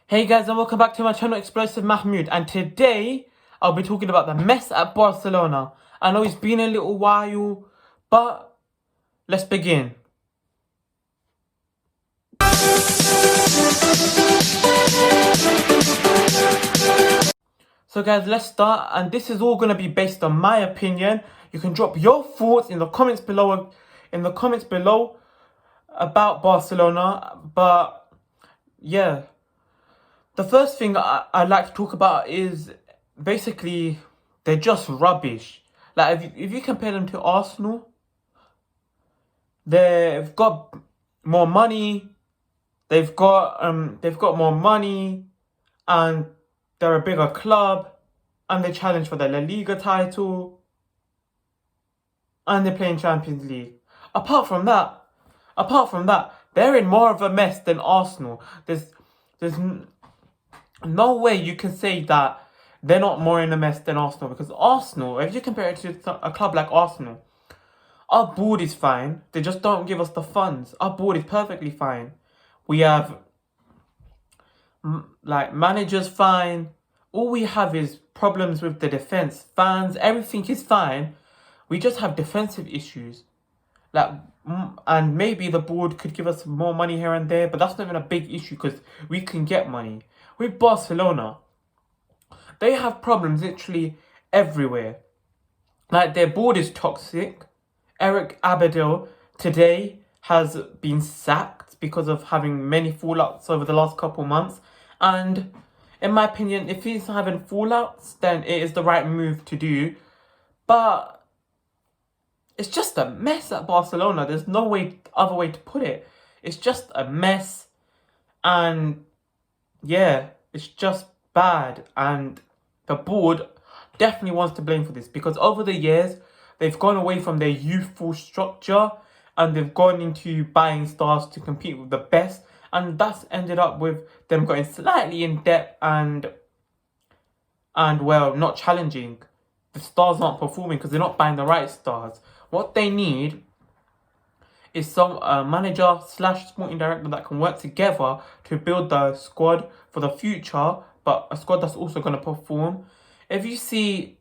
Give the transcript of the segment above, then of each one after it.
Hey guys, and welcome back to my channel Xplosive Mahmood, and today I'll be talking about the mess at Barcelona. I know it's been a little while, but let's begin. So guys, let's start, and this is all going to be based on my opinion. You can drop your thoughts in the comments below about Barcelona, but yeah. The first thing I'd like to talk about is basically they're just rubbish. Like if you compare them to Arsenal, they've got more money, they've got more money, and they're a bigger club, and they challenge for the La Liga title, and they're playing Champions League. Apart from that, they're in more of a mess than Arsenal. There's no way you can say that they're not more in a mess than Arsenal, because Arsenal, if you compare it to a club like Arsenal, our board is fine. They just don't give us the funds. Our board is perfectly fine. We have like managers fine. All we have is problems with the defense. Fans, everything is fine. We just have defensive issues. And maybe the board could give us more money here and there, but that's not even a big issue because we can get money. With Barcelona, they have problems literally everywhere. Like, their board is toxic. Eric Abidal today has been sacked because of having many fallouts over the last couple months. And in my opinion, if he's having fallouts, then it is the right move to do. But it's just a mess at Barcelona. There's no other way to put it. It's just a mess. And yeah, it's just bad. And the board definitely wants to blame for this, because over the years, they've gone away from their youthful structure and they've gone into buying stars to compete with the best. And that's ended up with them going slightly in debt and well, not challenging. The stars aren't performing because they're not buying the right stars. What they need is some manager / sporting director that can work together to build the squad for the future, but a squad that's also going to perform. If you see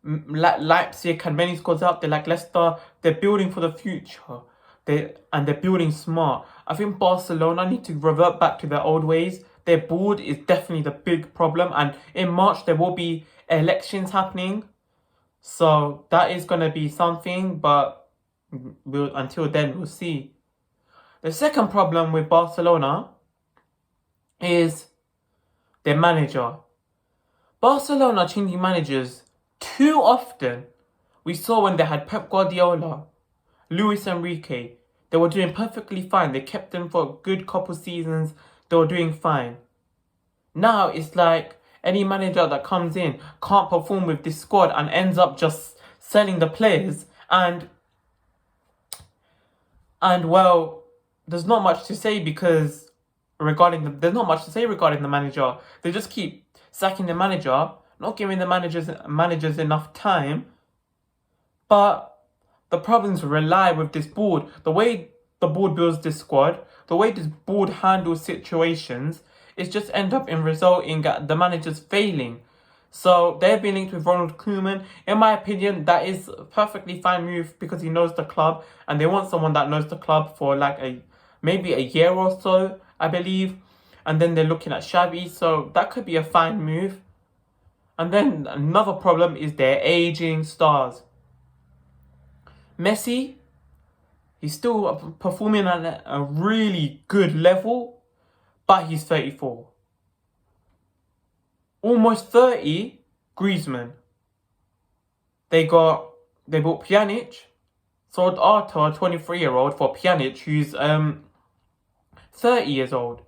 Leipzig and many squads out there like Leicester, they're building for the future. They're building smart. I think Barcelona need to revert back to their old ways. Their board is definitely the big problem, and in March there will be elections happening. So that is going to be something, but until then, we'll see. The second problem with Barcelona is their manager. Barcelona changing managers too often. We saw when they had Pep Guardiola, Luis Enrique. They were doing perfectly fine. They kept them for a good couple seasons. They were doing fine. Now it's like any manager that comes in can't perform with this squad and ends up just selling the players. And well, there's not much to say there's not much to say regarding the manager. They just keep sacking the manager, not giving the managers enough time. But the problems rely with this board. The way the board builds this squad, the way this board handles situations, it's just end up in resulting the managers failing. So they've been linked with Ronald Koeman. In my opinion, that is a perfectly fine move because he knows the club, and they want someone that knows the club for like maybe a year or so, I believe. And then they're looking at Xavi, so that could be a fine move. And then another problem is their aging stars. Messi, he's still performing at a really good level, but he's 34. Almost 30, Griezmann. They bought Pjanic, sold Arthur, a 23-year-old, for Pjanic, who's 30 years old.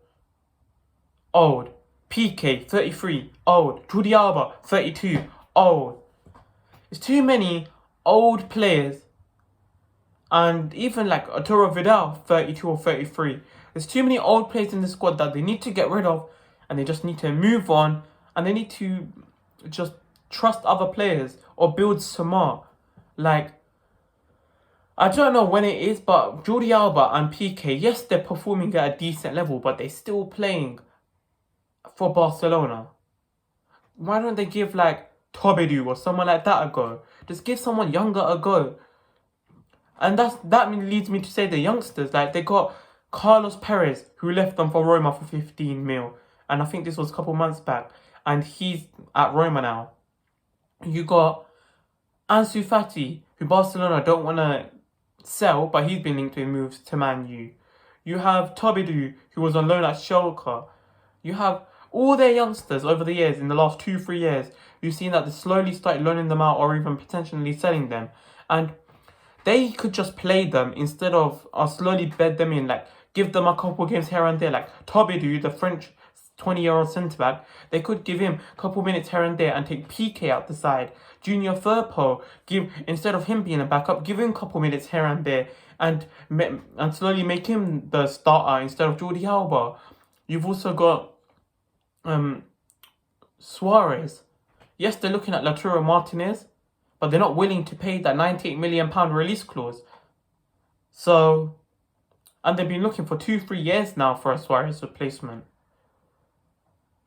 Old. PK, 33, old. Jordi Alba, 32, old. It's too many old players. And even like Arturo Vidal, 32 or 33. There's too many old players in the squad that they need to get rid of, and they just need to move on, and they need to just trust other players or build smart. Like, I don't know when it is, but Jordi Alba and PK, yes, they're performing at a decent level, but they're still playing for Barcelona. Why don't they give like Tobu or someone like that a go? Just give someone younger a go. And that leads me to say the youngsters, like they got Carlos Perez, who left them for Roma for 15 mil. And I think this was a couple months back. And he's at Roma now. You got Ansu Fati, who Barcelona don't want to sell, but he's been linked with moves to Man U. You have Tobu, who was on loan at Schalke. You have all their youngsters over the years, in the last 2-3 years, you've seen that they slowly started loaning them out or even potentially selling them. And they could just play them instead of slowly bed them in, like give them a couple games here and there. Like Tobu, the French 20-year-old centre-back, they could give him a couple minutes here and there and take PK out the side. Junior Firpo, instead of him being a backup, give him a couple minutes here and there and slowly make him the starter instead of Jordi Alba. You've also got Suarez. Yes, they're looking at Lautaro Martinez, but they're not willing to pay that £98 million release clause. So, and they've been looking for 2-3 years now for a Suarez replacement.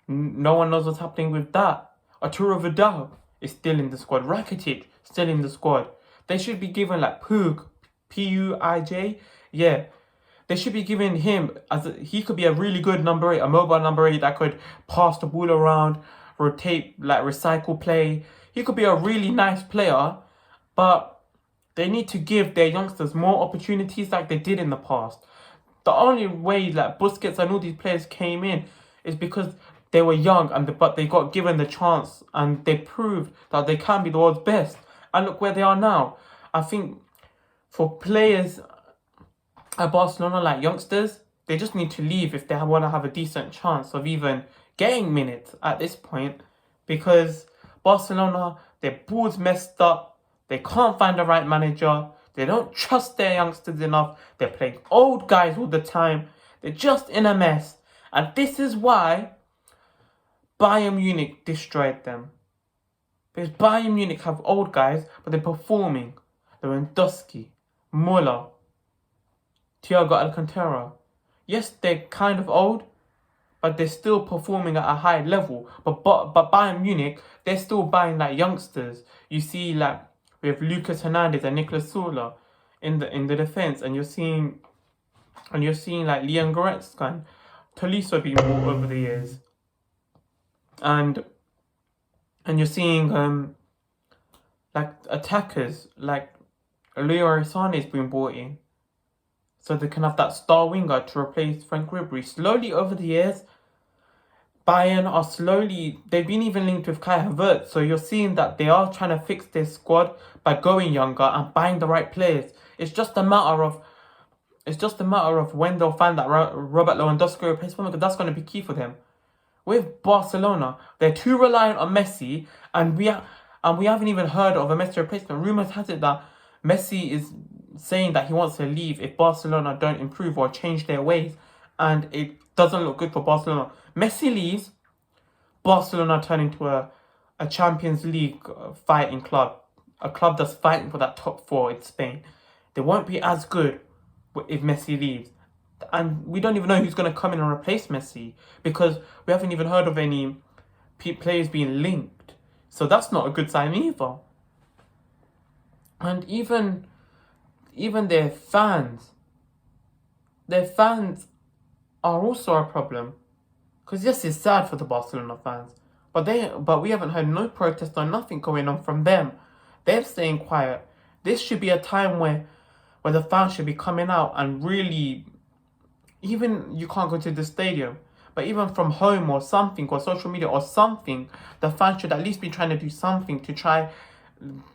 No one knows what's happening with that. Arturo Vidal is still in the squad. Rakitic still in the squad. They should be given like Puig, Puij. Yeah, they should be giving him he could be a really good number 8, a mobile number 8 that could pass the ball around, rotate, like recycle play. He could be a really nice player, but they need to give their youngsters more opportunities like they did in the past. The only way that Busquets and all these players came in is because they were young, but they got given the chance and they proved that they can be the world's best. And look where they are now. I think for players at Barcelona, like youngsters, they just need to leave if they want to have a decent chance of even getting minutes at this point. Because Barcelona, their board's messed up. They can't find the right manager. They don't trust their youngsters enough. They're playing old guys all the time. They're just in a mess. And this is why Bayern Munich destroyed them. Because Bayern Munich have old guys, but they're performing. Lewandowski, Müller, Thiago Alcantara. Yes, they're kind of old, but they're still performing at a high level. But Bayern Munich, they're still buying like youngsters. You see, like with Lucas Hernandez and Nicolas Sola in the defense, and you're seeing like Leon Goretzka and Tolisso being bought over the years. And you're seeing like attackers like Leroy Sané is being brought in, so they can have that star winger to replace Frank Ribery. Slowly over the years, Bayern they've been even linked with Kai Havertz, so you're seeing that they are trying to fix their squad by going younger and buying the right players. It's just a matter of when they'll find that Robert Lewandowski replacement, because that's going to be key for them. With Barcelona, they're too reliant on Messi, and we haven't even heard of a Messi replacement. Rumours has it that Messi is saying that he wants to leave if Barcelona don't improve or change their ways, and it doesn't look good for Barcelona. Messi leaves, Barcelona turn into a Champions League fighting club, a club that's fighting for that top 4 in Spain. They won't be as good if Messi leaves. And we don't even know who's going to come in and replace Messi, because we haven't even heard of any players being linked. So that's not a good sign either. And even their fans are also a problem. Because yes, it's sad for the Barcelona fans, but we haven't heard no protest or nothing going on from them. They're staying quiet. This should be a time where the fans should be coming out and really, even you can't go to the stadium, but even from home or something, or social media or something, the fans should at least be trying to do something to try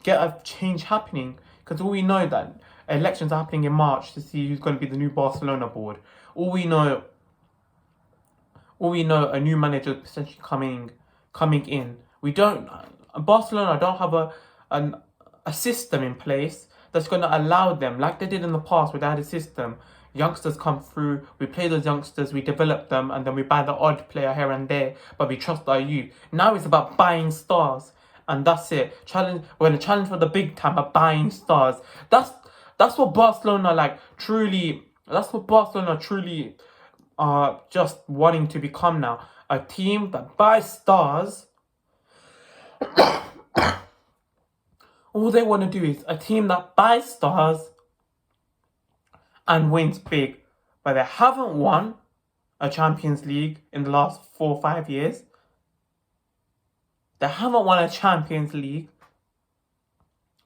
get a change happening. Because all we know that elections are happening in March to see who's going to be the new Barcelona board. All we know, a new manager is potentially coming in. Barcelona don't have a system in place that's going to allow them, like they did in the past where they had a system. Youngsters come through, we play those youngsters, we develop them, and then we buy the odd player here and there, but we trust our youth. Now it's about buying stars, and that's it. We're going to challenge for the big time by buying stars. That's what Barcelona truly are just wanting to become now. A team that buys stars. All they want to do is a team that buys stars and wins big. But they haven't won a Champions League in the last 4 or 5 years. They haven't won a Champions League.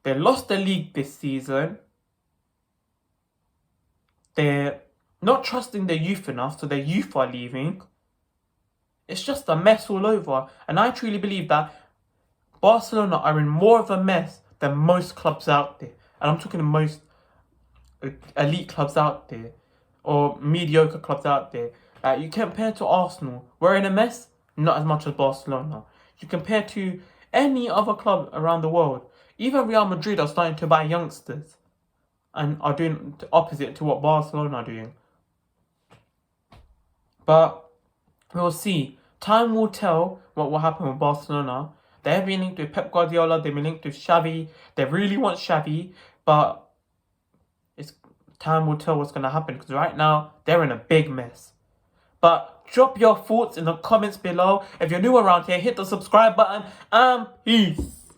They lost the league this season. They're not trusting their youth enough, so their youth are leaving. It's just a mess all over. And I truly believe that Barcelona are in more of a mess than most clubs out there. And I'm talking most elite clubs out there, or mediocre clubs out there. You compare to Arsenal, we're in a mess, not as much as Barcelona. You compare to any other club around the world, even Real Madrid are starting to buy youngsters and are doing the opposite to what Barcelona are doing. But we'll see. Time will tell what will happen with Barcelona. They've been linked with Pep Guardiola, they've been linked with Xavi. They really want Xavi, but time will tell what's going to happen, because right now they're in a big mess. But drop your thoughts in the comments below. If you're new around here, hit the subscribe button, and peace.